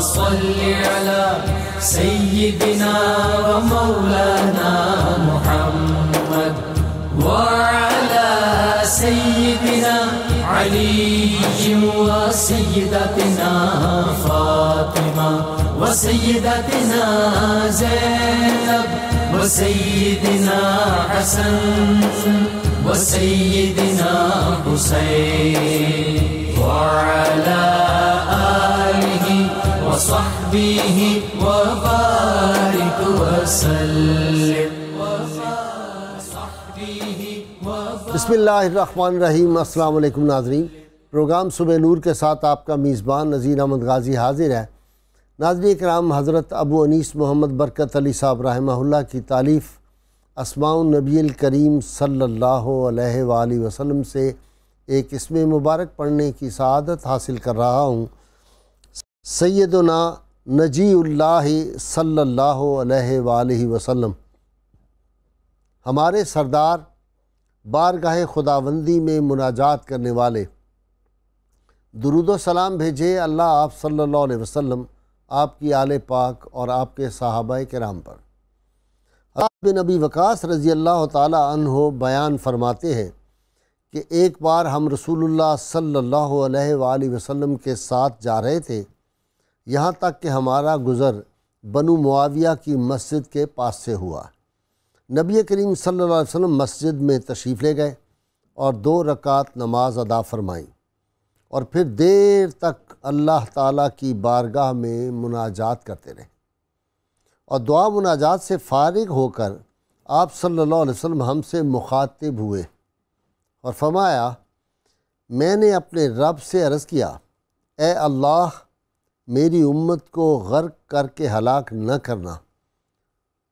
صل على سيدنا ومولانا محمد وعلى سيدنا علي وسيدتنا فاطمة وسيدتنا زينب وسيدنا حسن وسيدنا حسين وعلى آله وصحبه وبارك وسلم. بسم اللہ الرحمن الرحیم. السلام علیکم ناظرین. پروگرام صبح نور کے ساتھ آپ کا میزبان نذیر احمد غازی حاضر ہے. ناظرین کرام، حضرت ابو انیس محمد برکت علی صاحب رحمہ اللہ کی تالیف اسماء النبی الکریم صلی اللہ علیہ وآلہ وسلم سے ایک اسم مبارک پڑھنے کی سعادت حاصل کر رہا ہوں. سیدنا نجی اللہ صلی اللہ علیہ وآلہ وسلم، ہمارے سردار، بارگاہ خداوندی میں مناجات کرنے والے، درود و سلام بھیجے اللہ آپ صلی اللہ علیہ وسلم، آپ کی آل پاک اور آپ کے صحابہ کرام پر. حضرت بن ابی وقاص رضی اللہ تعالی عنہ بیان فرماتے ہیں کہ ایک بار ہم رسول اللہ صلی اللہ علیہ وآلہ وسلم کے ساتھ جا رہے تھے، یہاں تک کہ ہمارا گزر بنو معاویہ کی مسجد کے پاس سے ہوا. نبی کریم صلی اللہ علیہ وسلم مسجد میں تشریف لے گئے اور 2 رکعت نماز ادا فرمائیں اور پھر دیر تک اللہ تعالیٰ کی بارگاہ میں مناجات کرتے رہے اور دعا مناجات سے فارغ ہو کر آپ صلی اللہ علیہ وسلم ہم سے مخاطب ہوئے اور فرمایا، میں نے اپنے رب سے عرض کیا، اے اللہ میری امت کو غرق کر کے ہلاک نہ کرنا.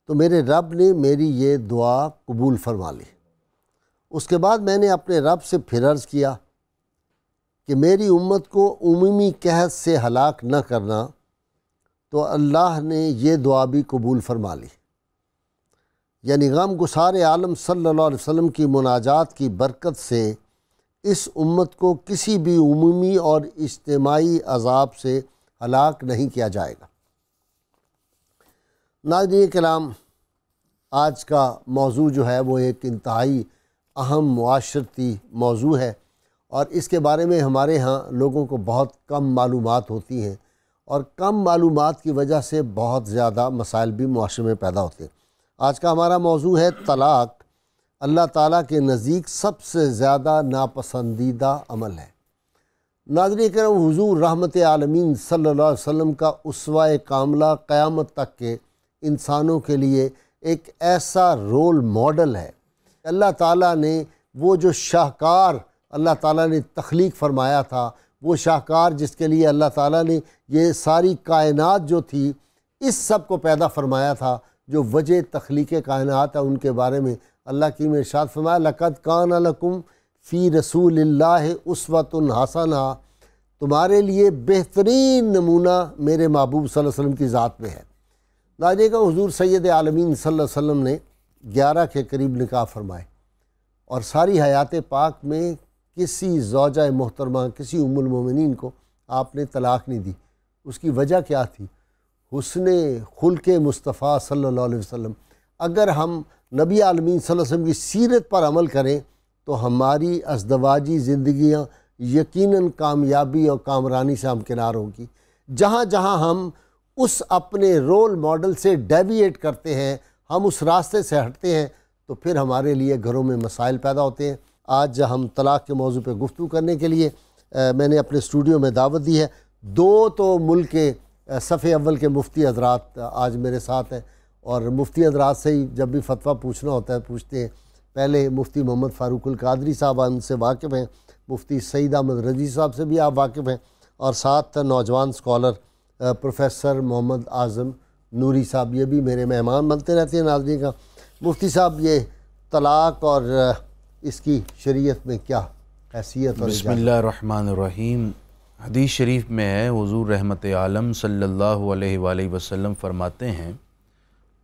تو میرے رب نے میری یہ دعا قبول فرما لی. اس کے بعد میں نے اپنے رب سے پھر عرض کیا کہ میری امت کو عمومی قحط سے ہلاک نہ کرنا، تو اللہ نے یہ دعا بھی قبول فرما لی. یعنی غم گسار عالم صلی اللہ علیہ وسلم کی مناجات کی برکت سے اس امت کو کسی بھی عمومی اور اجتماعی عذاب سے ہلاک نہیں کیا جائے گا. ناظرین کرام، آج کا موضوع جو ہے وہ ایک انتہائی اہم معاشرتی موضوع ہے اور اس کے بارے میں ہمارے ہاں لوگوں کو بہت کم معلومات ہوتی ہیں اور کم معلومات کی وجہ سے بہت زیادہ مسائل بھی معاشرے میں پیدا ہوتے ہیں. آج کا ہمارا موضوع ہے طلاق. اللہ تعالیٰ کے نزدیک سب سے زیادہ ناپسندیدہ عمل ہے. ناظرین کرام، حضور رحمت عالمین صلی اللہ علیہ وسلم کا اسوہ کاملہ قیامت تک کے انسانوں کے لیے ایک ایسا رول ماڈل ہے. اللہ تعالیٰ نے وہ جو شاہکار اللہ تعالیٰ نے تخلیق فرمایا تھا، وہ شاہکار جس کے لیے اللہ تعالیٰ نے یہ ساری کائنات جو تھی اس سب کو پیدا فرمایا تھا، جو وجہ تخلیق کائنات ہے، ان کے بارے میں اللہ کی نے ارشاد فرمایا، لَقَدْ كَانَ لَكُمْ فِي رَسُولِ اللَّهِ أُسْوَةٌ حَسَنَةٌ، تمہارے لیے بہترین نمونہ میرے محبوب صلی اللہ علیہ وسلم کی ذات میں ہے. ناظرین کا حضور سید عالمین صلی اللہ علیہ وسلم نے 11 کے قریب نکاح فرمائے اور ساری حیات پاک میں کسی زوجہ محترمہ، کسی ام المومنین کو آپ نے طلاق نہیں دی. اس کی وجہ کیا تھی؟ حسن خلق مصطفیٰ صلی اللہ علیہ وسلم. اگر ہم نبی عالمین صلی اللہ علیہ وسلم کی سیرت پر عمل کریں تو ہماری ازدواجی زندگیاں یقیناً کامیابی اور کامرانی سے ہمکنار ہوں گی. جہاں جہاں ہم اس اپنے رول ماڈل سے ڈیویٹ کرتے ہیں، ہم اس راستے سے ہٹتے ہیں، تو پھر ہمارے لیے گھروں میں مسائل پیدا ہوتے ہیں. آج ہم طلاق کے موضوع پہ گفتگو کرنے کے لیے میں نے اپنے اسٹوڈیو میں دعوت دی ہے. 2 تو ملک کے صفحے اول کے مفتی حضرات آج میرے ساتھ ہیں اور مفتی حضرات سے ہی جب بھی فتویٰ پوچھنا ہوتا ہے پوچھتے ہیں. پہلے مفتی محمد فاروق القادری صاحب ان سے واقف ہیں، مفتی سعید احمد رضی صاحب سے بھی آپ واقف ہیں، اور ساتھ نوجوان اسکالر پروفیسر محمد اعظم نوری صاحب، یہ بھی میرے مہمان بنتے رہتے ہیں. ناظرین کا مفتی صاحب، یہ طلاق اور اس کی شریعت میں کیا حیثیت اور بسم اللہ الرحمن الرحیم. حدیث شریف میں ہے، حضور رحمت عالم صلی اللہ علیہ وآلہ وسلم فرماتے ہیں،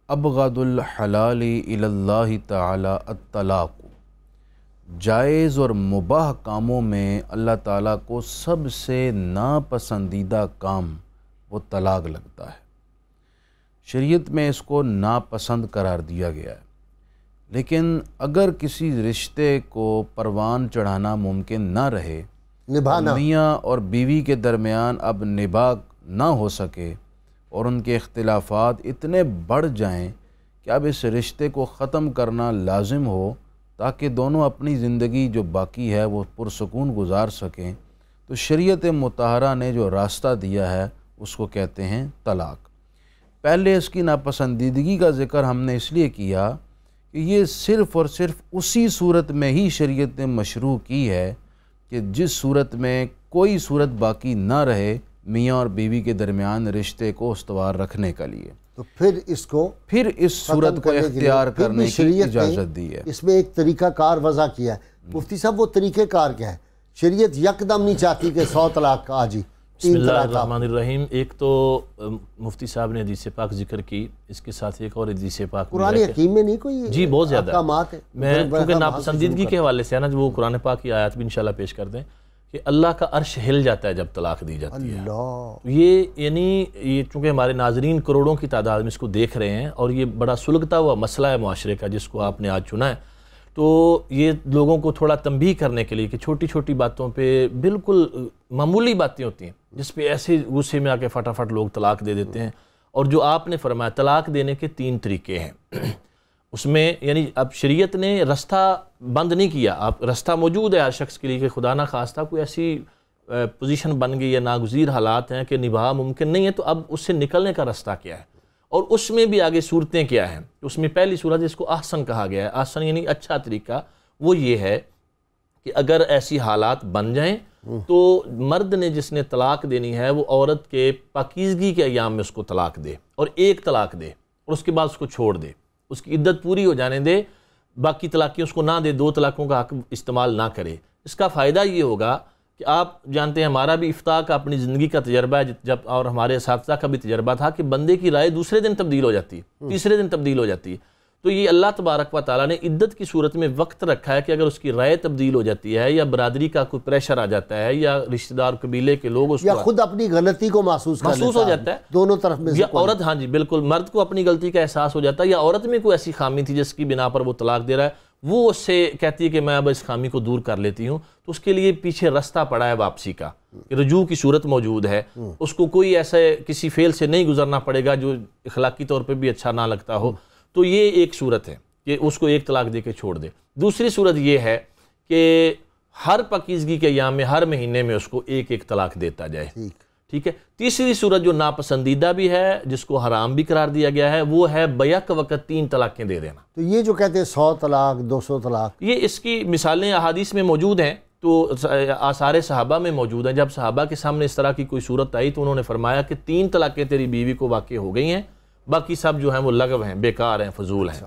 ابغض الحلال الی اللہ تعالی الطلاق. جائز اور مباح کاموں میں اللہ تعالیٰ کو سب سے ناپسندیدہ کام وہ طلاق لگتا ہے۔ شریعت میں اس کو ناپسند قرار دیا گیا ہے، لیکن اگر کسی رشتے کو پروان چڑھانا ممکن نہ رہے، نبھانا، میاں اور بیوی کے درمیان اب نباہ نہ ہو سکے اور ان کے اختلافات اتنے بڑھ جائیں کہ اب اس رشتے کو ختم کرنا لازم ہو تاکہ دونوں اپنی زندگی جو باقی ہے وہ پرسکون گزار سکیں، تو شریعت مطہرہ نے جو راستہ دیا ہے اس کو کہتے ہیں طلاق۔ پہلے اس کی ناپسندیدگی کا ذکر ہم نے اس لیے کیا کہ یہ صرف اور صرف اسی صورت میں ہی شریعت نے مشروع کی ہے کہ جس صورت میں کوئی صورت باقی نہ رہے میاں اور بیوی کے درمیان رشتے کو استوار رکھنے کے لیے، تو پھر اس صورت کو اختیار کرنے کی اجازت دی ہے۔ اس میں ایک طریقہ کار وضع کیا ہے۔ مفتی صاحب وہ طریقہ کار کیا ہے؟ شریعت یکدم نہیں چاہتی کہ 100 طلاق آ جی، بسم اللہ الرحمن الرحیم۔ ایک تو مفتی صاحب نے حدیث پاک ذکر کی، اس کے ساتھ ایک اور حدیث پاک قرآن حکیم میں نہیں کوئی جی بہت زیادہ احکامات ہیں۔ میں کیونکہ ناپسندیدگی کے حوالے سے ہے نا، جو وہ قرآن پاک کی آیات بھی انشاءاللہ پیش کر دیں کہ اللہ کا عرش ہل جاتا ہے جب طلاق دی جاتی ہے۔ اللہ، یہ یعنی یہ چونکہ ہمارے ناظرین کروڑوں کی تعداد میں اس کو دیکھ رہے ہیں اور یہ بڑا سلگتا ہوا مسئلہ ہے معاشرے کا جس کو آپ نے آج چنا ہے، تو یہ لوگوں کو تھوڑا تنبیہ کرنے کے لیے کہ چھوٹی چھوٹی باتوں پہ بالکل معمولی باتیں ہوتی ہیں جس پہ ایسے غصے میں آ کے فٹافٹ لوگ طلاق دے دیتے ہیں۔ اور جو آپ نے فرمایا طلاق دینے کے 3 طریقے ہیں، اس میں یعنی اب شریعت نے رستہ بند نہیں کیا، اب رستہ موجود ہے ہر شخص کے لیے کہ خدا نہ خواستہ کوئی ایسی پوزیشن بن گئی یا ناگزیر حالات ہیں کہ نباہ ممکن نہیں ہے، تو اب اس سے نکلنے کا رستہ کیا ہے، اور اس میں بھی آگے صورتیں کیا ہیں۔ اس میں پہلی صورت جس کو احسن کہا گیا ہے، احسن یعنی اچھا طریقہ، وہ یہ ہے کہ اگر ایسی حالات بن جائیں تو مرد نے جس نے طلاق دینی ہے وہ عورت کے پاکیزگی کے ایام میں اس کو طلاق دے، اور ایک طلاق دے اور اس کے بعد اس کو چھوڑ دے، اس کی عدت پوری ہو جانے دے، باقی طلاقیں اس کو نہ دے، 2 طلاقوں کا حق استعمال نہ کرے۔ اس کا فائدہ یہ ہوگا کہ آپ جانتے ہیں ہمارا بھی افتاء کا اپنی زندگی کا تجربہ ہے جب، اور ہمارے اساتذہ کا بھی تجربہ تھا کہ بندے کی رائے دوسرے دن تبدیل ہو جاتی ہے، تیسرے دن تبدیل ہو جاتی ہے۔ تو یہ اللہ تبارک و تعالیٰ نے عدت کی صورت میں وقت رکھا ہے کہ اگر اس کی رائے تبدیل ہو جاتی ہے یا برادری کا کوئی پریشر آ جاتا ہے یا رشتہ دار قبیلے کے لوگ اس یا خود اپنی غلطی کو محسوس ہو جاتا ہے دونوں طرف میں، یا عورت، ہاں جی بالکل، مرد کو اپنی غلطی کا احساس ہو جاتا ہے یا عورت میں کوئی ایسی خامی تھی جس کی بنا پر وہ طلاق دے رہا ہے، وہ اس سے کہتی ہے کہ میں اب اس خامی کو دور کر لیتی ہوں، تو اس کے لیے پیچھے رستہ پڑا ہے واپسی کا، رجوع کی صورت موجود ہے، اس کو کوئی ایسے کسی فعل سے نہیں گزرنا پڑے گا جو اخلاقی طور پہ بھی اچھا نہ لگتا ہو۔ تو یہ ایک صورت ہے کہ اس کو ایک طلاق دے کے چھوڑ دے۔ دوسری صورت یہ ہے کہ ہر پاکیزگی کے ایام میں ہر مہینے میں اس کو ایک ایک طلاق دیتا جائے، ٹھیک ہے۔ تیسری صورت جو ناپسندیدہ بھی ہے جس کو حرام بھی قرار دیا گیا ہے وہ ہے بیک وقت 3 طلاقیں دے دینا۔ تو یہ جو کہتے ہیں 100 طلاق 200 طلاق، یہ اس کی مثالیں احادیث میں موجود ہیں، تو آثار صحابہ میں موجود ہیں۔ جب صحابہ کے سامنے اس طرح کی کوئی صورت آئی تو انہوں نے فرمایا کہ 3 طلاقیں تیری بیوی کو واقع ہو گئی ہیں، باقی سب جو ہیں وہ لغو ہیں، بیکار ہیں، فضول ہیں۔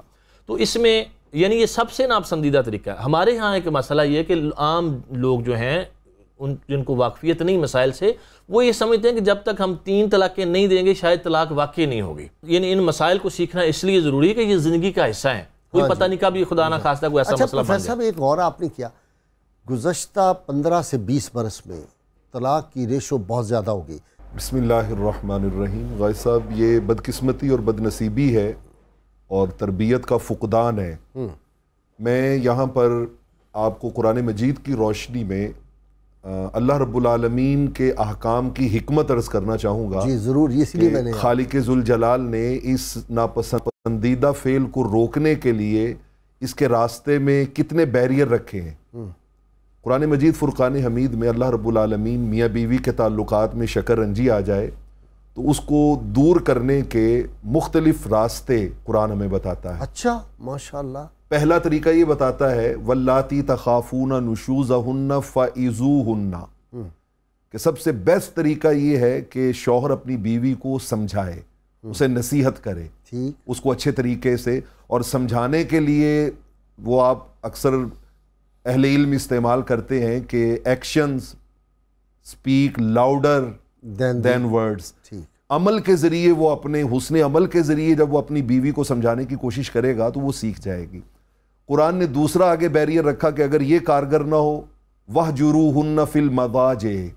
تو اس میں یعنی یہ سب سے ناپسندیدہ طریقہ ہے۔ ہمارے ہاں ایک مسئلہ یہ ہے کہ عام لوگ جو ہیں جن کو واقفیت نہیں مسائل سے، وہ یہ سمجھتے ہیں کہ جب تک ہم 3 طلاقیں نہیں دیں گے شاید طلاق واقع نہیں ہوگی۔ یعنی ان مسائل کو سیکھنا اس لیے ضروری ہے کہ یہ زندگی کا حصہ ہیں، کوئی پتہ نہیں کبھی خدا نہ خواستہ کوئی ایسا مسئلہ بن جائے۔ پروفیسر صاحب ایک غور آپ نے کیا، گزشتہ 15 سے 20 برس میں طلاق کی ریشو بہت زیادہ ہو گئی۔ بسم اللہ الرحمن الرحیم۔ غازی صاحب یہ بدقسمتی اور بدنصیبی ہے اور تربیت کا فقدان ہے۔ میں یہاں پر آپ کو قرآن مجید کی روشنی میں اللہ رب العالمین کے احکام کی حکمت عرض کرنا چاہوں گا۔ جی ضرور، اس لیے میں نے خالق ذوالجلال نے اس ناپسندیدہ فعل کو روکنے کے لیے اس کے راستے میں کتنے بیریئر رکھے ہیں۔ قرآن مجید فرقان حمید میں اللہ رب العالمین میاں بیوی کے تعلقات میں شکر رنجی آ جائے تو اس کو دور کرنے کے مختلف راستے قرآن ہمیں بتاتا ہے۔ اچھا، ماشاءاللہ۔ پہلا طریقہ یہ بتاتا ہے وَاللَّاتِي تَخَافُونَ نُشُوزَهُنَّ فَإِذُوهُنَّ، کہ سب سے بیسٹ طریقہ یہ ہے کہ شوہر اپنی بیوی کو سمجھائے، اسے نصیحت کرے، اس کو اچھے طریقے سے، اور سمجھانے کے لیے وہ آپ اکثر اہل علم استعمال کرتے ہیں کہ actions speak louder than words. عمل کے ذریعے وہ اپنے حسن عمل کے ذریعے جب وہ اپنی بیوی کو سمجھانے کی کوشش کرے گا تو وہ سیکھ جائے گی۔ قرآن نے دوسرا آگے بیریئر رکھا کہ اگر یہ کارگر نہ ہو وَهْجُرُوهُنَّ فِي الْمَضَاجِعِ،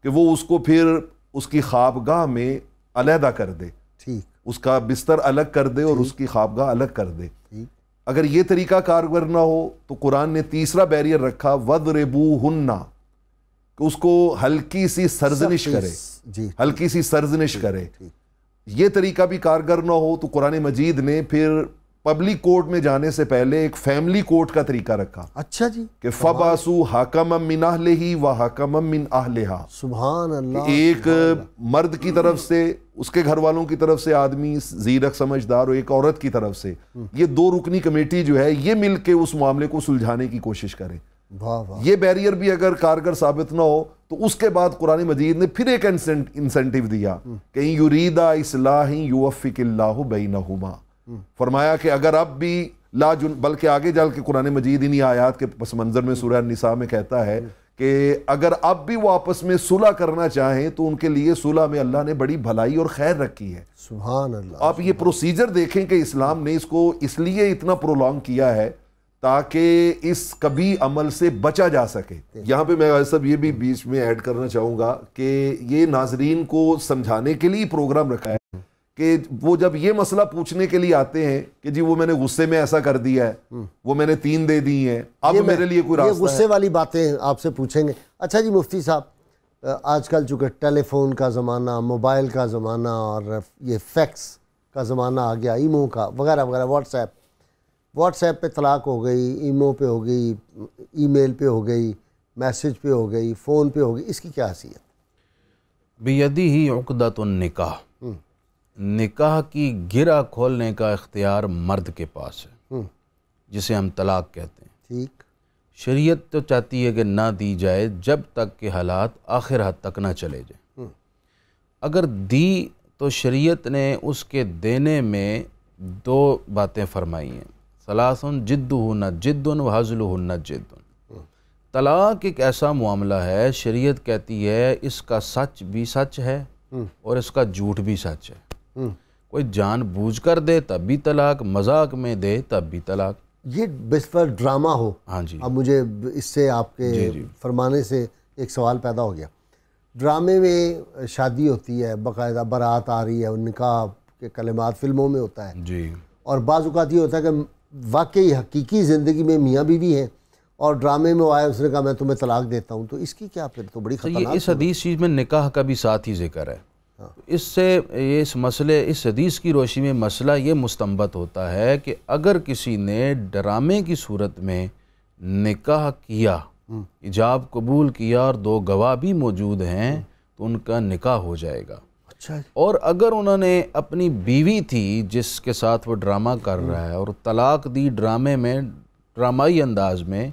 کہ وہ اس کو پھر اس کی خوابگاہ میں علیحدہ کر دے، ٹھیک، اس کا بستر الگ کر دے اور اس کی خوابگاہ الگ کر دے۔ ٹھیک، اگر یہ طریقہ کارگر نہ ہو تو قرآن نے تیسرا بیریئر رکھا وَضْرِبُوهُنَّ، کہ اس کو ہلکی سی سرزنش کرے، جی، ہلکی سی سرزنش کرے۔ ٹھیک، یہ طریقہ بھی کارگر نہ ہو تو قرآن مجید نے پھر پبلک کورٹ میں جانے سے پہلے ایک فیملی کورٹ کا طریقہ رکھا اچھا جی، کہ فَبَعْثُوا حَكَمًا مِّنْ أَهْلِهِ وَحَكَمًا مِّنْ أَهْلِهَا، سبحان اللہ، ایک مرد کی طرف سے، اس کے گھر والوں کی طرف سے آدمی زیرک سمجھدار، اور ایک عورت کی طرف سے، یہ دو رکنی کمیٹی جو ہے یہ مل کے اس معاملے کو سلجھانے کی کوشش کرے۔ واہ واہ، یہ بیریئر بھی اگر کارگر ثابت نہ ہو تو اس کے بعد قرآن مجید نے پھر ایک انسینٹیو دیا کہ یریدا اصلاح یوفق اللہ بینہما، فرمایا کہ اگر اب بھی بلکہ آگے جا کے قرآن مجید انہی آیات کے پس منظر میں سورہ النساء میں کہتا ہے کہ اگر اب بھی وہ آپس میں صلح کرنا چاہیں تو ان کے لیے صلح میں اللہ نے بڑی بھلائی اور خیر رکھی ہے۔ سبحان اللہ، آپ یہ پروسیجر دیکھیں کہ اسلام نے اس کو اس لیے اتنا پرولونگ کیا ہے تاکہ اس کبھی عمل سے بچا جا سکے۔ یہاں پہ میں سب یہ بھی بیچ میں ایڈ کرنا چاہوں گا کہ یہ ناظرین کو سمجھانے کے لیے پروگرام رکھا ہے کہ وہ جب یہ مسئلہ پوچھنے کے لیے آتے ہیں کہ جی وہ میں نے غصے میں ایسا کر دیا ہے، وہ میں نے 3 دے دی ہیں، اب میرے لیے کوئی یہ راستہ غصے والی باتیں آپ سے پوچھیں گے۔ اچھا جی مفتی صاحب، آج کل چونکہ ٹیلی فون کا زمانہ، موبائل کا زمانہ، اور یہ فیکس کا زمانہ آ گیا، ایمو کا وغیرہ وغیرہ، واٹس ایپ پہ طلاق ہو گئی، ایمو پہ ہو گئی، ای میل پہ ہو گئی، میسج پہ ہو گئی، فون پہ ہو گئی، اس کی کیا حیثیت؟ بیدی عقدۃ النکاح، نکاح کی گرہ کھولنے کا اختیار مرد کے پاس ہے، جسے ہم طلاق کہتے ہیں۔ ٹھیک، شریعت تو چاہتی ہے کہ نہ دی جائے جب تک کہ حالات آخر حد تک نہ چلے جائیں۔ اگر دی تو شریعت نے اس کے دینے میں 2 باتیں فرمائی ہیں، ثلاثن جدہن جد و ہزلہن جد۔ طلاق ایک ایسا معاملہ ہے، شریعت کہتی ہے اس کا سچ بھی سچ ہے اور اس کا جھوٹ بھی سچ ہے۔ کوئی جان بوجھ کر دے تب بھی طلاق، مذاق میں دے تب بھی طلاق۔ یہ بسفر ڈرامہ ہو۔ ہاں جی، اب مجھے اس سے آپ کے فرمانے سے ایک سوال پیدا ہو گیا۔ ڈرامے میں شادی ہوتی ہے، باقاعدہ بارات آ رہی ہے، اور نکاح کے کلمات فلموں میں ہوتا ہے، جی، اور بعض اوقات یہ ہوتا ہے کہ واقعی حقیقی زندگی میں میاں بیوی ہیں اور ڈرامے میں آیا اس نے کہا میں تمہیں طلاق دیتا ہوں، تو اس کی کیا پھر تو بڑی خطرناک۔ اس حدیث چیز میں نکاح کا بھی ساتھ ہی ذکر ہے۔ اس سے اس حدیث کی روشنی میں مسئلہ یہ مستنبط ہوتا ہے کہ اگر کسی نے ڈرامے کی صورت میں نکاح کیا، ایجاب قبول کیا اور 2 گواہ بھی موجود ہیں تو ان کا نکاح ہو جائے گا۔ اچھا، اور اگر انہوں نے اپنی بیوی تھی جس کے ساتھ وہ ڈرامہ کر رہا ہے اور طلاق دی ڈرامے میں، ڈرامائی انداز میں،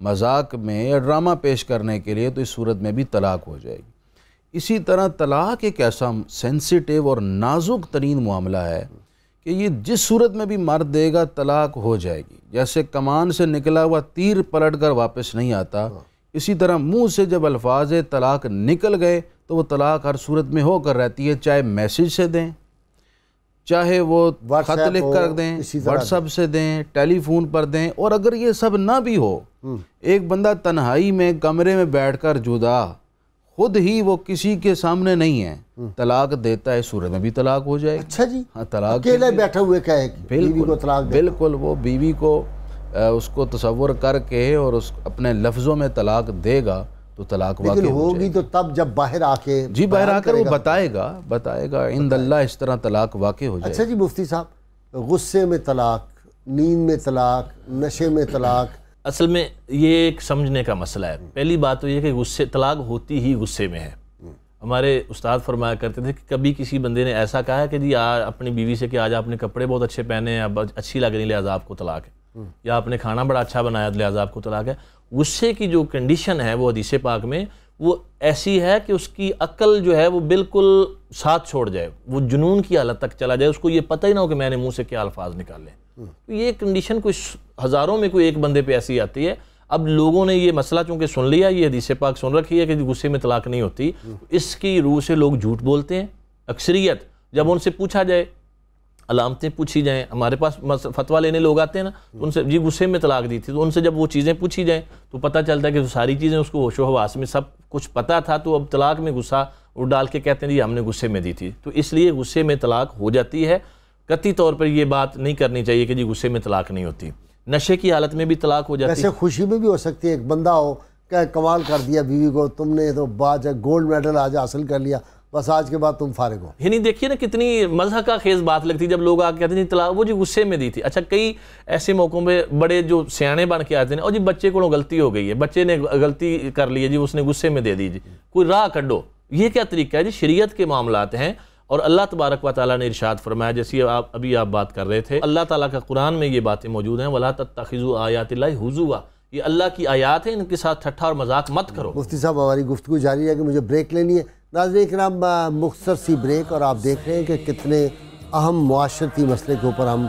مذاق میں یا ڈرامہ پیش کرنے کے لیے، تو اس صورت میں بھی طلاق ہو جائے گی۔ اسی طرح طلاق ایک ایسا سینسیٹیو اور نازک ترین معاملہ ہے کہ یہ جس صورت میں بھی مرد دے گا طلاق ہو جائے گی۔ جیسے کمان سے نکلا ہوا تیر پلٹ کر واپس نہیں آتا، اسی طرح منہ سے جب الفاظ طلاق نکل گئے تو وہ طلاق ہر صورت میں ہو کر رہتی ہے، چاہے میسج سے دیں، چاہے وہ خط لکھ کر دیں، واٹس ایپ سے دیں، ٹیلی فون پر دیں، اور اگر یہ سب نہ بھی ہو، ایک بندہ تنہائی میں کمرے میں بیٹھ کر جدا، خود ہی وہ کسی کے سامنے نہیں ہے، طلاق دیتا ہے، اس صورت میں بھی طلاق ہو جائے گی۔ اچھا جی، ہاں، طلاق اکیلے بیٹھے ہوئے کہے بیوی کو طلاق دے، بالکل وہ بیوی کو اس کو تصور کر کے اور اس اپنے لفظوں میں طلاق دے گا تو طلاق واقع لیکن ہو ہوگی جائے گی۔ تو تب جب باہر آ کے جی، باہر آ کر وہ کرے گا۔ بتائے گا عند اللہ اس طرح طلاق واقع ہو جائے اچھا جی مفتی صاحب، غصے میں طلاق، نیند میں طلاق، نشے میں طلاق، اصل میں یہ ایک سمجھنے کا مسئلہ ہے۔ پہلی بات تو یہ کہ طلاق ہوتی ہی غصے میں ہے۔ ہمارے استاد فرمایا کرتے تھے کہ کبھی کسی بندے نے ایسا کہا ہے کہ جی اپنی بیوی سے کہ آج آپ نے کپڑے بہت اچھے پہنے ہیں، اب اچھی لگ رہی لہٰذا آپ کو طلاق ہے، یا آپ نے کھانا بڑا اچھا بنایا لہٰذا آپ کو طلاق ہے۔ غصے کی جو کنڈیشن ہے وہ حدیث پاک میں وہ ایسی ہے کہ اس کی عقل جو ہے وہ بالکل ساتھ چھوڑ جائے، وہ جنون کی حالت تک چلا جائے، اس کو یہ پتہ ہی نہ ہو کہ میں نے منہ سے کیا الفاظ نکالے۔ تو یہ کنڈیشن کوئی ہزاروں میں کوئی ایک بندے پہ ایسی آتی ہے۔ اب لوگوں نے یہ مسئلہ چونکہ سن لیا، یہ حدیث پاک سن رکھی ہے کہ غصے میں طلاق نہیں ہوتی، اس کی روح سے لوگ جھوٹ بولتے ہیں۔ اکثریت جب ان سے پوچھا جائے علامتیں پوچھی جائیں. ہمارے پاس فتویٰ لینے لوگ آتے ہیں نا, تو ان سے جی غصے میں طلاق دی تھی, تو ان سے جب وہ چیزیں پوچھی جائیں تو پتہ چلتا ہے کہ ساری چیزیں اس کو ہوش و حواس میں سب کچھ پتہ تھا, تو اب طلاق میں غصہ وہ ڈال کے کہتے ہیں جی ہم نے غصے میں دی تھی. تو اس لیے غصے میں طلاق ہو جاتی ہے. قطعی طور پر یہ بات نہیں کرنی چاہیے کہ جی غصے میں طلاق نہیں ہوتی. نشے کی حالت میں بھی طلاق ہو جاتی ہے. ویسے خوشی میں بھی ہو سکتی ہے, ایک بندہ ہو کہ کمال کر دیا بیوی کو, تم نے تو باج گولڈ میڈل آج حاصل کر لیا, بس آج کے بعد تم فارغ ہو. یعنی دیکھیے نا کتنی مزاح کا خیز بات لگتی ہے جب لوگ آ کے کہتے ہیں طلاق وہ جی غصے میں دی تھی. اچھا کئی ایسے موقعوں پہ بڑے جو سیانے بن کے آتے ہیں اور جی بچے کو غلطی ہو گئی ہے, بچے نے غلطی کر لی ہے جی, اس نے غصے میں دے دی جی, کوئی راہ کڈو. یہ کیا طریقہ ہے جی؟ شریعت کے معاملات ہیں اور اللہ تبارک و تعالیٰ نے ارشاد فرمایا, جیسے ابھی آپ بات کر رہے تھے, اللہ تعالیٰ کا قرآن میں یہ باتیں موجود ہیں, وَلَا تَتَّخِذُوا آیَاتِ اللَّهِ هُزُوًا, یہ اللہ کی آیات ہیں, ان کے ساتھ ٹھٹھا اور مذاق مت کرو. مفتی صاحب ہماری گفتگو جاری ہے کہ مجھے بریک لینی ہے. ناظرین کرام مختصر سی بریک, اور آپ دیکھ رہے ہیں کہ کتنے اہم معاشرتی مسئلے کے اوپر ہم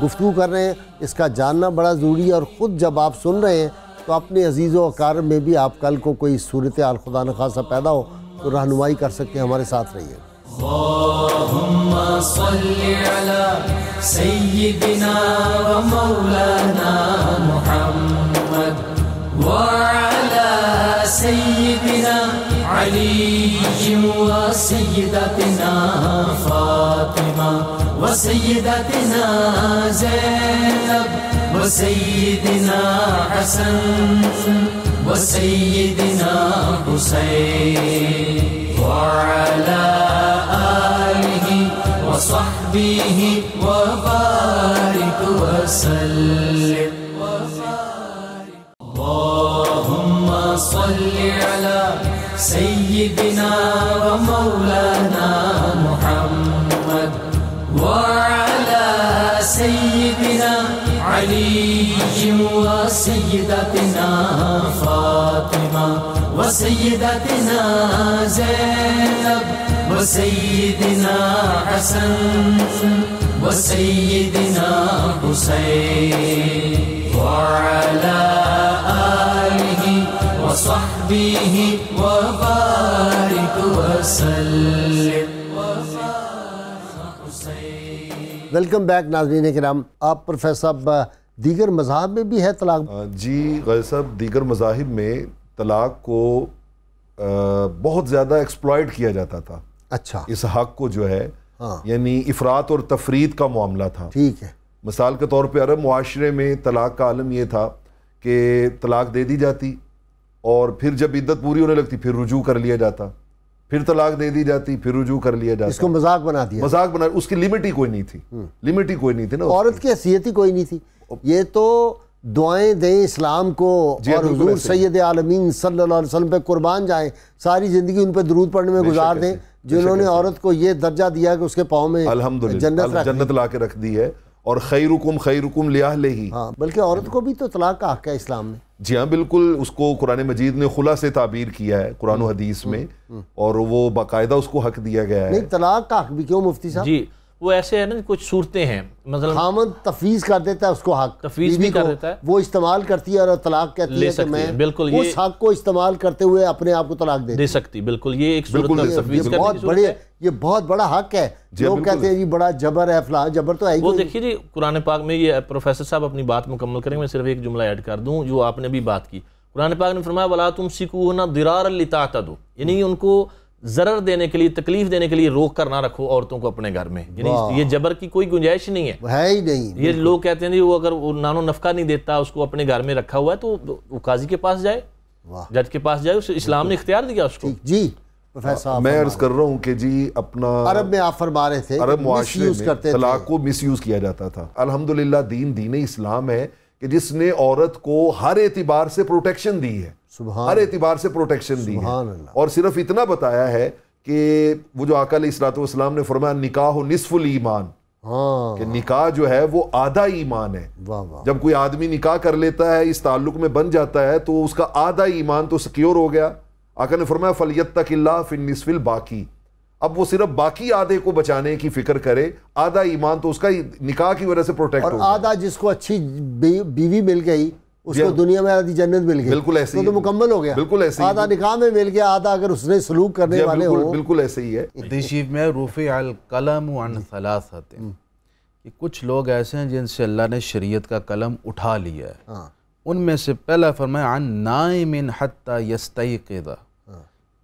گفتگو کر رہے ہیں. اس کا جاننا بڑا ضروری ہے, اور خود جب آپ سن رہے ہیں تو اپنے عزیز و اقارب میں بھی آپ کل کو کوئی صورتحال خدا نخواستہ پیدا ہو تو رہنمائی کر سکتے ہیں. ہمارے ساتھ رہیے. اللهم صل على سيدنا ومولانا محمد وعلى سيدنا علي وسيدتنا فاطمة وسيدتنا زينب وسيدنا حسن وسيدنا حسين وعلى آله وصحبه وبارك وسلم. اللهم صل على سيدنا ومولانا محمد وعلى سيدنا علي وسيدتنا فاطمة وسيدتنا زينب وسيدنا حسن وسيدنا حسين وعلى آله وصحبه وبارك وسلم. ویلکم بیک ناظرین کرام. آپ پروفیسر صاحب دیگر مذاہب میں بھی ہے طلاق؟ جی غازی صاحب, دیگر مذاہب میں طلاق کو بہت زیادہ ایکسپلائٹ کیا جاتا تھا. اچھا, اس حق کو جو ہے یعنی افراط اور تفرید کا معاملہ تھا. ٹھیک ہے. مثال کے طور پہ عرب معاشرے میں طلاق کا عالم یہ تھا کہ طلاق دے دی جاتی اور پھر جب عدت پوری ہونے لگتی پھر رجوع کر لیا جاتا, پھر طلاق دے دی جاتی پھر رجوع کر لیا جاتا. اس کو مذاق بنا دیا, مذاق بنا, اس کی لمٹ ہی کوئی نہیں تھی, لمٹ ہی کوئی نہیں تھی نا, عورت کی حیثیت ہی کوئی نہیں تھی. یہ تو دعائیں دیں اسلام کو اور حضور سید عالمین صلی اللہ علیہ وسلم پہ قربان جائیں, ساری زندگی ان پہ درود پڑھنے میں گزار دیں, جنہوں نے عورت کو یہ درجہ دیا کہ اس کے پاؤں میں الحمدللہ جنت لا کے رکھ دی ہے. اور خیرکم لأہلہ. ہاں, بلکہ عورت کو بھی تو طلاق کا حق ہے اسلام میں. جی ہاں بالکل, اس کو قرآن مجید نے خلا سے تعبیر کیا ہے قرآن و حدیث میں, اور وہ باقاعدہ اس کو حق دیا گیا ہے. نہیں, طلاق کا حق بھی کیوں مفتی صاحب؟ جی وہ ایسے ہے نا, کچھ صورتیں ہیں مثلا خامد تفویض کر دیتا ہے اس کو حق, تفویض بھی کر دیتا ہے, وہ استعمال کرتی ہے اور طلاق کہتی ہے کہ میں اس حق کو استعمال کرتے ہوئے اپنے آپ کو طلاق دے سکتی. بالکل یہ ایک صورت تفویض کرنے بہت بڑے, یہ بہت بڑا حق ہے. لوگ کہتے ہیں جی بڑا جبر ہے فلاں, جبر تو ہے ہی. وہ دیکھیے جی قرآن پاک میں, یہ پروفیسر صاحب اپنی بات مکمل کریں, میں صرف ایک جملہ ایڈ کر دوں جو آپ نے بھی بات کی. قرآن پاک نے فرمایا وَلَا تُمْسِكُوهُنَّ ضِرَارًا لِتَعْتَدُوا, یعنی ان کو ضرر دینے کے لیے, تکلیف دینے کے لیے روک کر نہ رکھو عورتوں کو اپنے گھر میں. یعنی یہ جبر کی کوئی گنجائش نہیں ہے ہی نہیں. یہ لوگ کہتے ہیں جی وہ اگر نان و نفقہ نہیں دیتا, اس کو اپنے گھر میں رکھا ہوا ہے, تو وہ قاضی کے پاس جائے, جج کے پاس جائے, اسلام نے اختیار دیا اس کو. جی پروفیسر میں عرض کر رہا ہوں کہ جی اپنا عرب میں آپ فرما رہے تھے عرب معاشرے میں طلاق کو مس یوز کیا جاتا تھا. الحمدللہ دین اسلام ہے کہ جس نے عورت کو ہر اعتبار سے پروٹیکشن دی ہے, ہر اعتبار سے پروٹیکشن دی ہے. اور صرف اتنا بتایا ہے کہ وہ جو آقا علیہ الصلوۃ والسلام نے فرمایا نکاح نصف الایمان, کہ نکاح جو ہے وہ آدھا ایمان ہے. جب کوئی آدمی نکاح کر لیتا ہے, اس تعلق میں بن جاتا ہے, تو اس کا آدھا ایمان تو سیکیور ہو گیا. آقا نے فرمایا فَلْيَتَّقِ اللَّهَ فِي النِّصْفِ الْبَاقِي, اب وہ صرف باقی آدھے کو بچانے کی فکر کرے. آدھا ایمان تو اس کا نکاح کی وجہ سے پروٹیکٹ ہو گیا, اور آدھا جس کو اچھی بیوی مل گئی اس کو دنیا میں آدھی جنت مل گئی. بالکل ایسے ہی تو مکمل ہو گیا. بالکل ایسے ہی, آدھا نکاح میں مل گیا, آدھا اگر اس نے سلوک کرنے والے ہوں. بالکل ایسے ہی ہے. حدیث شریف میں رفع القلم عن ثلاثۃ, کہ کچھ لوگ ایسے ہیں جن سے اللہ نے شریعت کا قلم اٹھا لیا ہے. ہاں ان میں سے پہلا فرمایا عن نائم حتی یستیقظ،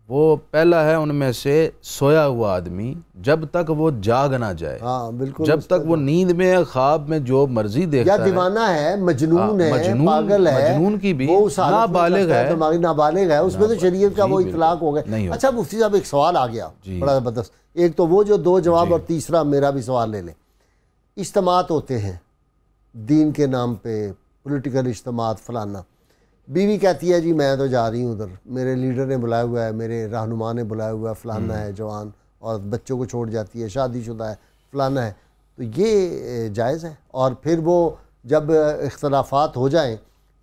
وہ پہلا ہے ان میں سے سویا ہوا آدمی جب تک وہ جاگ نہ جائے، ہاں بالکل، جب تک وہ نیند میں خواب میں جو مرضی دیکھتا یا ہے، دیوانہ ہے، مجنون ہے، پاگل ہے، مجنون کی بھی وہ اس حالت میں نابالغ ہے، دماغی نابالغ ہے، اس میں تو شریعت کا وہ اطلاق ہو گیا. اچھا مفتی صاحب ایک سوال آ گیا بڑا زبردست، ایک تو وہ جو دو جواب اور تیسرا میرا بھی سوال لے لیں. اجتماعات ہوتے ہیں دین کے نام پہ، پولیٹیکل اجتماعات فلانا، بیوی کہتی ہے جی میں تو جا رہی ہوں ادھر، میرے لیڈر نے بلایا ہوا ہے، میرے رہنما نے بلایا ہوا ہے، فلانا ہے جوان، اور بچوں کو چھوڑ جاتی ہے، شادی شدہ ہے، فلانا ہے، تو یہ جائز ہے؟ اور پھر وہ جب اختلافات ہو جائیں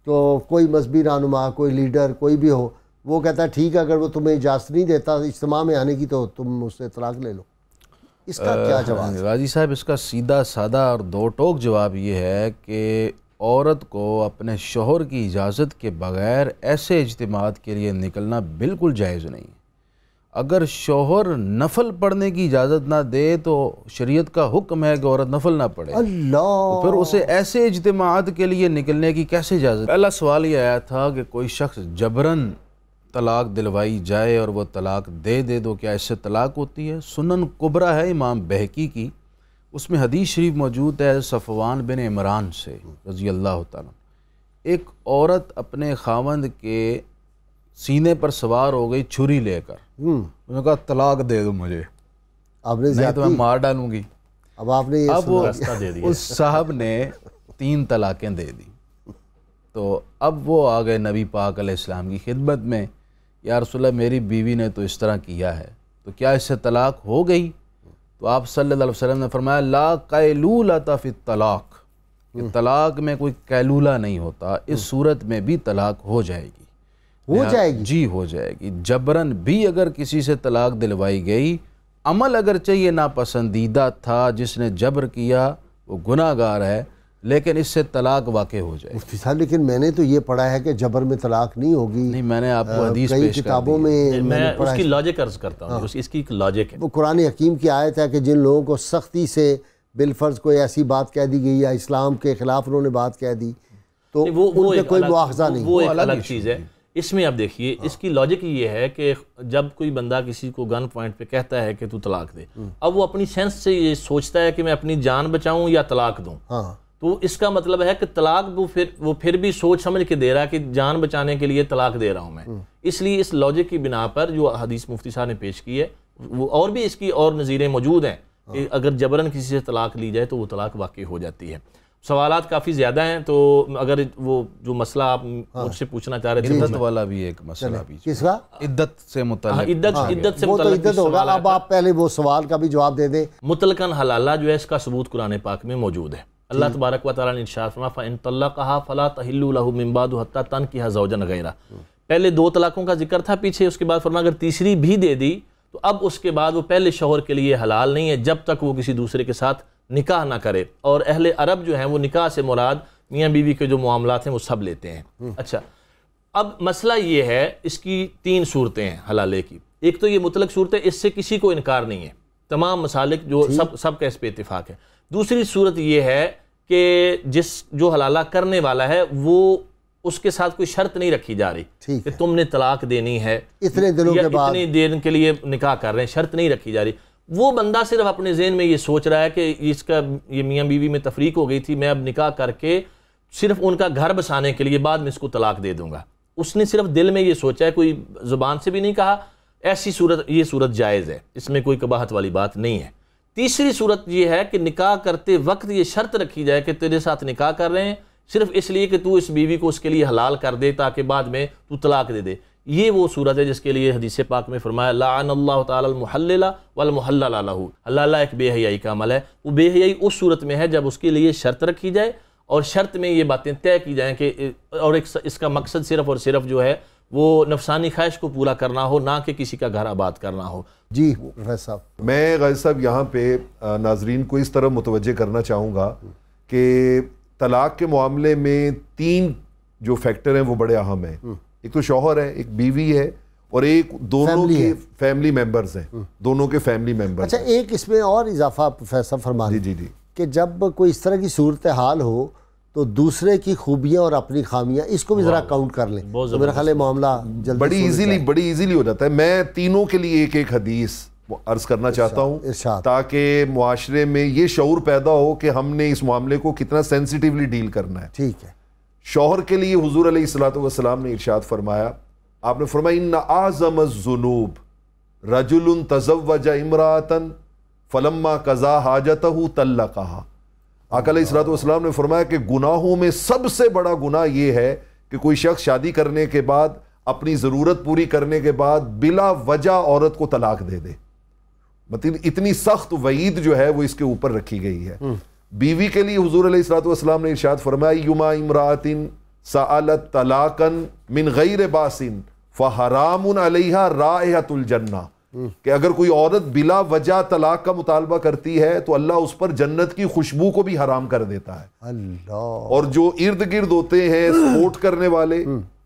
تو کوئی مذہبی رہنما، کوئی لیڈر، کوئی بھی ہو، وہ کہتا ہے ٹھیک ہے اگر وہ تمہیں اجازت نہیں دیتا اجتماع میں آنے کی تو تم اس سے طلاق لے لو، اس کا کیا جواب ہے؟ غازی صاحب اس کا سیدھا سادہ اور دو ٹوک جواب یہ ہے کہ عورت کو اپنے شوہر کی اجازت کے بغیر ایسے اجتماعات کے لیے نکلنا بالکل جائز نہیں. اگر شوہر نفل پڑھنے کی اجازت نہ دے تو شریعت کا حکم ہے کہ عورت نفل نہ پڑھے، اللہ، تو پھر اسے ایسے اجتماعات کے لیے نکلنے کی کیسے اجازت؟ پہلا سوال یہ آیا تھا کہ کوئی شخص جبراً طلاق دلوائی جائے اور وہ طلاق دے دو، کیا اس سے طلاق ہوتی ہے؟ سنن کبریٰ ہے امام بہقی کی، اس میں حدیث شریف موجود ہے صفوان بن عمران سے رضی اللہ تعالیٰ. ایک عورت اپنے خاوند کے سینے پر سوار ہو گئی چھری لے کر، انہوں نے کہا طلاق دے دو مجھے، آپ نے نہیں تو میں مار ڈالوں گی. اب آپ نے اب وہ اس صاحب نے 3 طلاقیں دے دی. تو اب وہ آ گئے نبی پاک علیہ السلام کی خدمت میں، یا رسول اللہ میری بیوی نے تو اس طرح کیا ہے، تو کیا اس سے طلاق ہو گئی؟ تو آپ صلی اللہ علیہ وسلم نے فرمایا لا قیلولۃ فی الطلاق، کہ طلاق میں کوئی قیلولہ نہیں ہوتا، اس صورت میں بھی طلاق ہو جائے گی. ہو جائے گی؟ جی ہو جائے گی. جبراً بھی اگر کسی سے طلاق دلوائی گئی، عمل اگرچہ یہ ناپسندیدہ تھا، جس نے جبر کیا وہ گناہ گار ہے، لیکن اس سے طلاق واقع ہو جائے. مفتی صاحب لیکن میں نے تو یہ پڑھا ہے کہ جبر میں طلاق نہیں ہوگی. نہیں، میں نے آپ کو حدیث کئی پیش کر کتابوں دی. میں اس کی لاجک عرض کرتا ہوں، اس کی ایک لاجک ہے. وہ قرآن حکیم کی آیت ہے کہ جن لوگوں کو سختی سے بالفرض کوئی ایسی بات کہہ دی گئی یا اسلام کے خلاف انہوں نے بات کہہ دی تو ان پہ کوئی مواخذہ نہیں. وہ ایک الگ چیز ہے. اس میں اب دیکھیے اس کی لاجک یہ ہے کہ جب کوئی بندہ کسی کو گن پوائنٹ پہ کہتا ہے کہ تو طلاق دے، اب وہ اپنی سینس سے یہ سوچتا ہے کہ میں اپنی جان بچاؤں یا طلاق دوں. ہاں تو اس کا مطلب ہے کہ طلاق وہ پھر بھی سوچ سمجھ کے دے رہا ہے کہ جان بچانے کے لیے طلاق دے رہا ہوں میں. اس لیے اس لاجک کی بنا پر جو حدیث مفتی صاحب نے پیش کی ہے، وہ اور بھی اس کی اور نظیریں موجود ہیں کہ اگر جبراً کسی سے طلاق لی جائے تو وہ طلاق واقع ہو جاتی ہے. سوالات کافی زیادہ ہیں، تو اگر وہ جو مسئلہ آپ مجھ سے پوچھنا چاہ رہے تھے، عدت والا بھی ایک مسئلہ بھی، کس کا؟ عدت سے متعلق. عدت سے وہ تو متعلق عدت ہوگا. اب آپ پہلے وہ سوال کا بھی جواب دے دیں. مطلقاً حلالہ جو ہے اس کا ثبوت قرآن پاک میں موجود ہے. اللہ تبارک و تعالیٰ نے ارشاد فرمایا فَإِن طَلَّقَهَا فَلَا تَحِلُّ لَهُ مِن بَعْدُ حَتَّى تَنكِحَ زَوْجًا غَيْرَهُ. پہلے 2 طلاقوں کا ذکر تھا پیچھے، اس کے بعد فرمایا اگر تیسری بھی دے دی تو اب اس کے بعد وہ پہلے شوہر کے لیے حلال نہیں ہے جب تک وہ کسی دوسرے کے ساتھ نکاح نہ کرے. اور اہل عرب جو ہیں وہ نکاح سے مراد میاں بیوی کے جو معاملات ہیں وہ سب لیتے ہیں. اچھا، اب مسئلہ یہ ہے، اس کی 3 صورتیں ہیں حلالے کی. ایک تو یہ مطلق صورت ہے، اس سے کسی کو انکار نہیں ہے، تمام مسالک جو سب کا اس پہ اتفاق ہے. دوسری صورت یہ ہے کہ جو حلالہ کرنے والا ہے وہ اس کے ساتھ کوئی شرط نہیں رکھی جا رہی کہ تم نے طلاق دینی ہے اتنے دنوں کے بعد، اتنے دن کے لیے نکاح کر رہے ہیں، شرط نہیں رکھی جا رہی. وہ بندہ صرف اپنے ذہن میں یہ سوچ رہا ہے کہ اس کا یہ میاں بیوی میں تفریق ہو گئی تھی، میں اب نکاح کر کے صرف ان کا گھر بسانے کے لیے بعد میں اس کو طلاق دے دوں گا. اس نے صرف دل میں یہ سوچا ہے، کوئی زبان سے بھی نہیں کہا. ایسی صورت، یہ صورت جائز ہے، اس میں کوئی قباحت والی بات نہیں ہے. تیسری صورت یہ ہے کہ نکاح کرتے وقت یہ شرط رکھی جائے کہ تیرے ساتھ نکاح کر رہے ہیں صرف اس لیے کہ تو اس بیوی کو اس کے لیے حلال کر دے تاکہ بعد میں تو طلاق دے دے. یہ وہ صورت ہے جس کے لیے حدیث پاک میں فرمایا لعن اللہ تعالی المحلل والمحلل له. حلالہ ایک بے حیائی کا عمل ہے. وہ بے حیائی اس صورت میں ہے جب اس کے لیے شرط رکھی جائے اور شرط میں یہ باتیں طے کی جائیں کہ اور اس کا مقصد صرف اور صرف جو ہے وہ نفسانی خواہش کو پورا کرنا ہو، نہ کہ کسی کا گھر آباد کرنا ہو. جی پروفیسر صاحب، میں غازی صاحب یہاں پہ ناظرین کو اس طرح متوجہ کرنا چاہوں گا کہ طلاق کے معاملے میں 3 جو فیکٹر ہیں وہ بڑے اہم ہیں. ایک تو شوہر ہے، ایک بیوی ہے، اور ایک دونوں کے فیملی ممبرز ہیں، دونوں کے فیملی ممبرز. اچھا ایک اس میں اور اضافہ پروفیسر فرما جی. کہ جب کوئی اس طرح کی صورتحال ہو تو دوسرے کی خوبیاں اور اپنی خامیاں اس کو بھی ذرا کاؤنٹ کر لیں تو میرا خیال ہے معاملہ جلدی بڑی ایزیلی ہو جاتا ہے. میں تینوں کے لیے ایک حدیث عرض کرنا چاہتا ہوں تاکہ معاشرے میں یہ شعور پیدا ہو کہ ہم نے اس معاملے کو کتنا سینسیٹیولی ڈیل کرنا ہے. ٹھیک ہے. شوہر کے لیے حضور علیہ الصلوۃ والسلام نے ارشاد فرمایا, آپ نے فرمایا ان اعظم الذنوب رجل تزوج امرأۃ فلما قضا حاجتہ طلقها. آقا علیہ الصلوۃ والسلام نے فرمایا کہ گناہوں میں سب سے بڑا گناہ یہ ہے کہ کوئی شخص شادی کرنے کے بعد اپنی ضرورت پوری کرنے کے بعد بلا وجہ عورت کو طلاق دے دے. مطلب اتنی سخت وعید جو ہے وہ اس کے اوپر رکھی گئی ہے. بیوی کے لیے حضور علیہ الصلوۃ والسلام نے ارشاد فرمایا یما امرأۃ سألت طلاقا من غیر باس فحرام علیہا رائحۃ الجنہ, کہ اگر کوئی عورت بلا وجہ طلاق کا مطالبہ کرتی ہے تو اللہ اس پر جنت کی خوشبو کو بھی حرام کر دیتا ہے. اللہ. اور جو ارد گرد ہوتے ہیں سپورٹ کرنے والے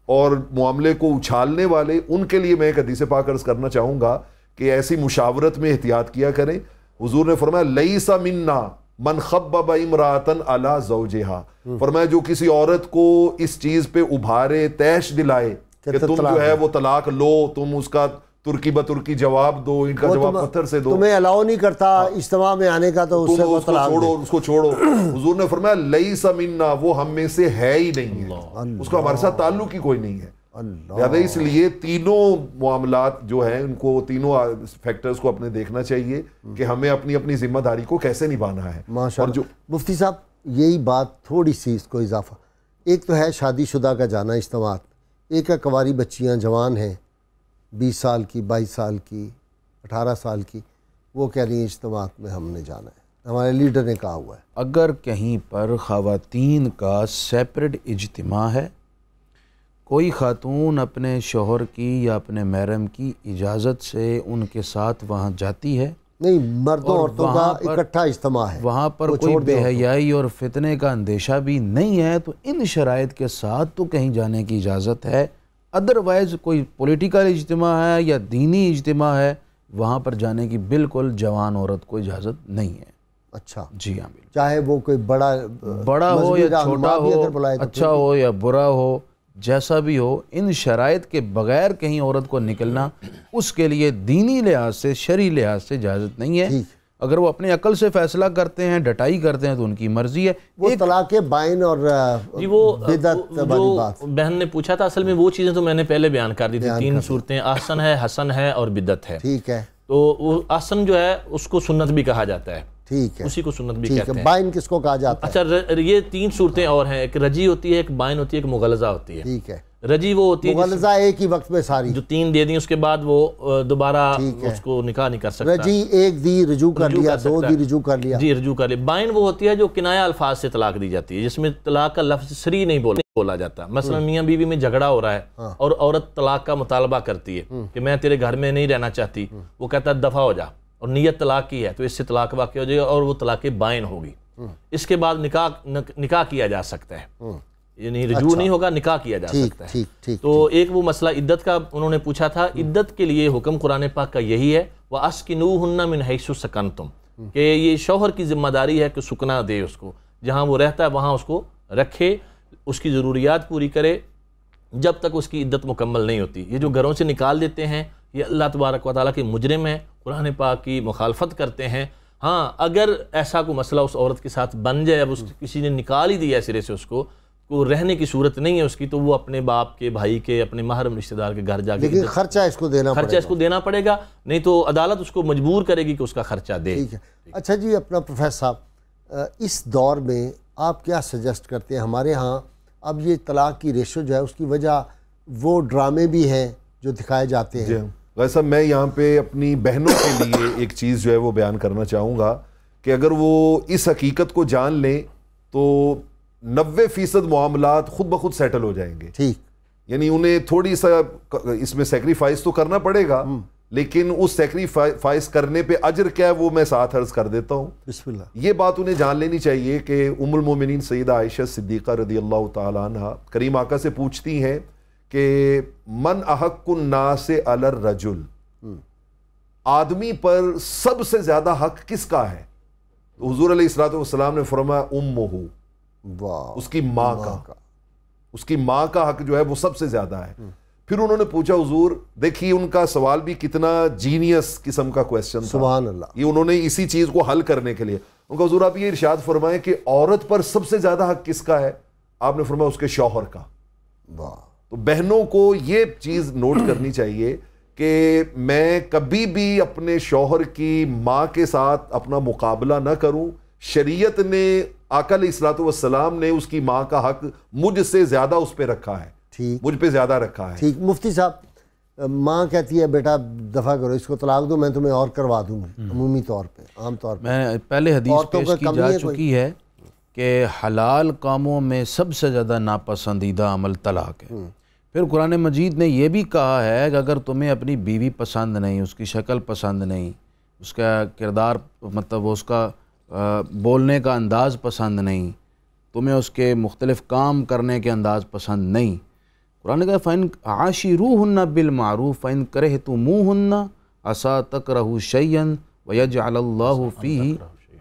اور معاملے کو اچھالنے والے, ان کے لیے میں ایک حدیث پاک عرض کرنا چاہوں گا کہ ایسی مشاورت میں احتیاط کیا کریں. حضور نے فرمایا لیس منا من خبب امرأۃ علی زوجہا, فرمایا جو کسی عورت کو اس چیز پہ ابھارے تیش دلائے کہ تم جو ہے وہ طلاق لو, تم اس کا ترکی بترکی جواب دو, ان کا جواب پتھر سے دو, تمہیں الاؤ نہیں کرتا اجتماع میں آنے کا تو تم اس کو چھوڑو. حضور نے فرمایا لیس منا, وہ ہم میں سے ہے ہی نہیں ہے, اس کا ہمارے ساتھ تعلق ہی کوئی نہیں ہے. لہذا اس لیے تینوں معاملات جو ہیں ان کو, تینوں فیکٹرز کو اپنے دیکھنا چاہیے کہ ہمیں اپنی اپنی ذمہ داری کو کیسے نبھانا ہے. اور جو مفتی صاحب یہی بات تھوڑی سی اس کو اضافہ, ایک تو ہے شادی شدہ کا جانا اجتماعات, ایک ہے کنواری بچیاں جوان ہیں 20 سال کی 22 سال کی 18 سال کی, وہ کہہ رہی ہیں اجتماعات میں ہم نے جانا ہے, ہمارے لیڈر نے کہا ہوا ہے. اگر کہیں پر خواتین کا سیپریٹ اجتماع ہے, کوئی خاتون اپنے شوہر کی یا اپنے محرم کی اجازت سے ان کے ساتھ وہاں جاتی ہے, نہیں مردوں عورتوں کا اکٹھا اجتماع ہے, وہاں پر کوئی بے حیائی اور فتنے کا اندیشہ بھی نہیں ہے, تو ان شرائط کے ساتھ تو کہیں جانے کی اجازت ہے. ادروائز کوئی پولیٹیکل اجتماع ہے یا دینی اجتماع ہے, وہاں پر جانے کی بالکل جوان عورت کو اجازت نہیں ہے. اچھا جی ہاں, چاہے وہ کوئی بڑا ہو یا چھوٹا ہو, اچھا ہو یا برا ہو, جیسا بھی ہو, ان شرائط کے بغیر کہیں عورت کو نکلنا اس کے لیے دینی لحاظ سے شرعی لحاظ سے اجازت نہیں ہے. اگر وہ اپنے عقل سے فیصلہ کرتے ہیں, ڈٹائی کرتے ہیں, تو ان کی مرضی ہے. وہ طلاق بائن اور بدعت والی بات بہن نے پوچھا تھا, اصل میں وہ چیزیں تو میں نے پہلے بیان کر دی تھی. 3 صورتیں, احسن ہے, حسن ہے اور بدعت ہے. ٹھیک ہے. تو وہ احسن جو ہے اس کو سنت بھی کہا جاتا ہے. ٹھیک ہے, اسی کو سنت بھی کہتے ہیں. بائن کس کو کہا جاتا ہے؟ اچھا, یہ 3 صورتیں اور ہیں, ایک رجی ہوتی ہے, ایک بائن ہوتی ہے, ایک مغلظہ ہوتی ہے. ٹھیک ہے. رجی وہ ہوتی ہے مغلظہ ایک ہی وقت میں ساری, جو 3 دے دیں اس کے بعد وہ دوبارہ اس کو نکاح نہیں کر سکتا. رجی ایک دی رجوع کر لیا, 2 دی رجوع کر لیا. جی رجوع کر لیا. بائن وہ ہوتی ہے جو کنایہ الفاظ سے طلاق دی جاتی ہے, جس میں طلاق کا لفظ صریح نہیں بولا جاتا. مثلا میاں بیوی میں جھگڑا ہو رہا ہے اور عورت طلاق کا مطالبہ کرتی ہے کہ میں تیرے گھر میں نہیں رہنا چاہتی, وہ کہتا ہے دفع ہو جا, اور نیت طلاق کی ہے, تو اس سے طلاق واقع ہو جائے گا اور وہ طلاق بائن ہوگی. اس کے بعد نکاح کیا جا سکتا ہے, یعنی رجوع نہیں ہوگا, نکاح کیا جا سکتا ہے. تو ایک وہ مسئلہ عدت کا انہوں نے پوچھا تھا. عدت کے لیے حکم قرآن پاک کا یہی ہے, وَأَسْكِنُوهُنَّ مِنْ حَيْثُ سَكَنْتُمْ, کہ یہ شوہر کی ذمہ داری ہے کہ سکنا دے اس کو, جہاں وہ رہتا ہے وہاں اس کو رکھے, اس کی ضروریات پوری کرے جب تک اس کی عدت مکمل نہیں ہوتی. یہ جو گھروں سے نکال دیتے ہیں یہ اللہ تبارک و تعالیٰ کے مجرم ہیں, قرآن پاک کی مخالفت کرتے ہیں. ہاں اگر ایسا کوئی مسئلہ اس عورت کے ساتھ بن جائے, اب کسی نے نکال ہی دیا سرے سے, اس کو رہنے کی صورت نہیں ہے اس کی, تو وہ اپنے باپ کے, بھائی کے, اپنے محرم رشتہ دار کے گھر جا کے, لیکن خرچہ اس کو دینا پڑے گا, نہیں تو عدالت اس کو مجبور کرے گی کہ اس کا خرچہ دے. ٹھیک ہے. اچھا جی, اپنا پروفیسر صاحب, اس دور میں آپ کیا سجیسٹ کرتے ہیں؟ ہمارے ہاں اب یہ طلاق کی ریشو جو ہے اس کی وجہ وہ ڈرامے بھی ہیں جو دکھائے جاتے ہیں. ویسا میں یہاں پہ اپنی بہنوں کے لیے ایک چیز جو ہے وہ بیان کرنا چاہوں گا کہ اگر وہ اس حقیقت کو جان لیں تو 90% معاملات خود بخود سیٹل ہو جائیں گے. ٹھیک, یعنی انہیں تھوڑی سا اس میں سیکریفائس تو کرنا پڑے گا, لیکن اس سیکریفائس کرنے پہ اجر کیا ہے وہ میں ساتھ عرض کر دیتا ہوں. بسم اللہ. یہ بات انہیں جان لینی چاہیے کہ ام المومنین سیدہ عائشہ صدیقہ رضی اللہ تعالیٰ عنہ کریم آقا سے پوچھتی ہیں کہ من احق الناس علی الرجل, آدمی پر سب سے زیادہ حق کس کا ہے؟ تو حضور علیہ الصلوۃ والسلام نے فرمایا امہ، واہ، اس کی ماں کا، اس کی ماں کا حق جو ہے وہ سب سے زیادہ ہے۔ پھر انہوں نے پوچھا حضور، دیکھیے ان کا سوال بھی کتنا جینیس قسم کا کویسچن تھا، سبحان اللہ، یہ انہوں نے اسی چیز کو حل کرنے کے لیے ان کا حضور آپ یہ ارشاد فرمائیں کہ عورت پر سب سے زیادہ حق کس کا ہے؟ آپ نے فرمایا اس کے شوہر کا۔ واہ، تو بہنوں کو یہ چیز نوٹ کرنی چاہیے کہ میں کبھی بھی اپنے شوہر کی ماں کے ساتھ اپنا مقابلہ نہ کروں۔ شریعت نے، آقا علیہ الصلوۃ والسلام نے اس کی ماں کا حق مجھ سے زیادہ اس پہ رکھا ہے، ٹھیک مجھ پہ زیادہ رکھا ہے۔ ٹھیک۔ مفتی صاحب، ماں کہتی ہے بیٹا دفع کرو، اس کو طلاق دو، میں تمہیں اور کروا دوں گی، عمومی طور پہ، عام طور پہ میں پہلے حدیث عورتوں پیش کا کی کم جا نہیں ہے چکی ہے کہ حلال کاموں میں سب سے زیادہ ناپسندیدہ عمل طلاق ہے۔ پھر قرآن مجید نے یہ بھی کہا ہے کہ اگر تمہیں اپنی بیوی پسند نہیں، اس کی شکل پسند نہیں، اس کا کردار مطلب اس کا بولنے کا انداز پسند نہیں، تمہیں اس کے مختلف کام کرنے کے انداز پسند نہیں، قرآن کا فَإِنْ عَاشِرُوهُنَّ بِالْمَعْرُوفِ فَإِنْ كَرِهْتُمُوهُنَّ عَسَىٰ تَكْرَهُوا شَيْئًا وَيَجْعَلَ اللَّهُ فِيهِ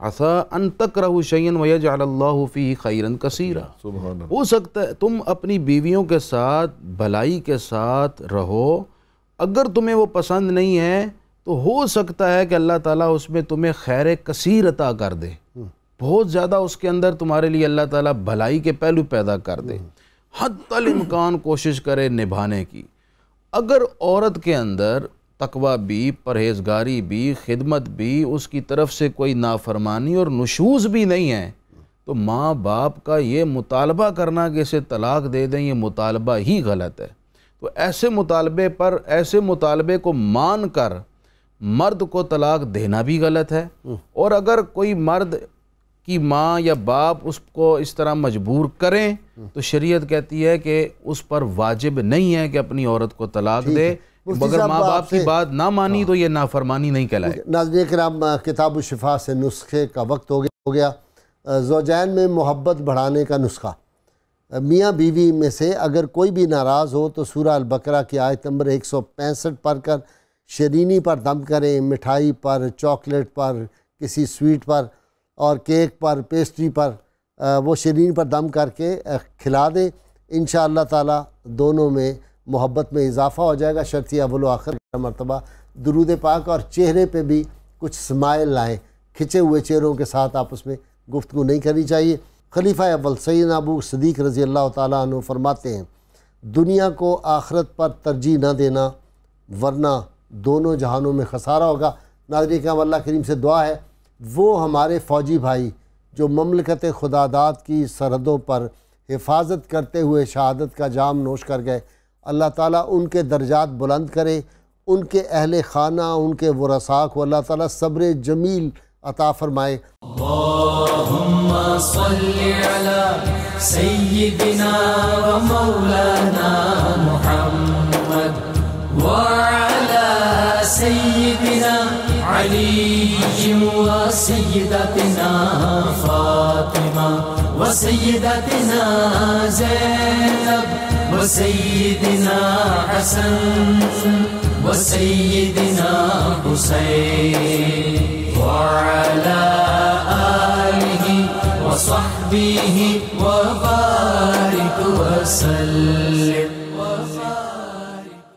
عَسَىٰ أَن تَكْرَهُوا شَيْئًا وَيَجْعَلَ اللَّهُ فِيهِ خَيْرًا كَثِيرًا۔ سبحان اللہ۔ ہو سکتا ہے تم اپنی بیویوں کے ساتھ بھلائی کے ساتھ رہو، اگر تمہیں وہ پسند نہیں ہے تو ہو سکتا ہے کہ اللہ تعالیٰ اس میں تمہیں خیر کثیر عطا کر دے، بہت زیادہ اس کے اندر تمہارے لیے اللہ تعالیٰ بھلائی کے پہلو پیدا کر دے، حتی الامکان کوشش کرے نبھانے کی۔ اگر عورت کے اندر تقوی بھی، پرہیزگاری بھی، خدمت بھی، اس کی طرف سے کوئی نافرمانی اور نشوز بھی نہیں ہے، تو ماں باپ کا یہ مطالبہ کرنا کہ اسے طلاق دے دیں، یہ مطالبہ ہی غلط ہے۔ تو ایسے مطالبے کو مان کر مرد کو طلاق دینا بھی غلط ہے، اور اگر کوئی مرد کی ماں یا باپ اس کو اس طرح مجبور کریں تو شریعت کہتی ہے کہ اس پر واجب نہیں ہے کہ اپنی عورت کو طلاق دے، مگر ماں باپ کی بات نہ مانی تو یہ نافرمانی نہیں کہلائے۔ ناظرین کرام، کتاب الشفا سے نسخے کا وقت ہو گیا۔ زوجین میں محبت بڑھانے کا نسخہ۔ میاں بیوی میں سے اگر کوئی بھی ناراض ہو تو سورہ البقرہ کی آیت نمبر 165 پڑھ کر شیرینی پر دم کریں، مٹھائی پر، چاکلیٹ پر، کسی سویٹ پر اور کیک پر، پیسٹری پر، وہ شیرینی پر دم کر کے کھلا دیں، انشاءاللہ تعالی دونوں میں محبت میں اضافہ ہو جائے گا۔ شرطی اول و آخر مرتبہ درود پاک، اور چہرے پہ بھی کچھ سمائل لائیں، کھچے ہوئے چہروں کے ساتھ آپس میں گفتگو نہیں کرنی چاہیے۔ خلیفہ اول سیدنا ابو صدیق رضی اللہ تعالیٰ عنہ فرماتے ہیں، دنیا کو آخرت پر ترجیح نہ دینا ورنہ دونوں جہانوں میں خسارہ ہوگا۔ ناظرین کرام، اللہ کریم سے دعا ہے وہ ہمارے فوجی بھائی جو مملکت خداداد کی سرحدوں پر حفاظت کرتے ہوئے شہادت کا جام نوش کر گئے، اللہ تعالیٰ ان کے درجات بلند کرے، ان کے اہل خانہ، ان کے ورثاء کو اللہ تعالیٰ صبر جمیل عطا فرمائے۔ اللہم صلی علی سیدنا و مولانا محمد وعلی سیدنا علی و سیدتنا فاطمہ و سیدتنا زینب و سیدنا حسن و سیدنا حسین وعلى آله وصحبه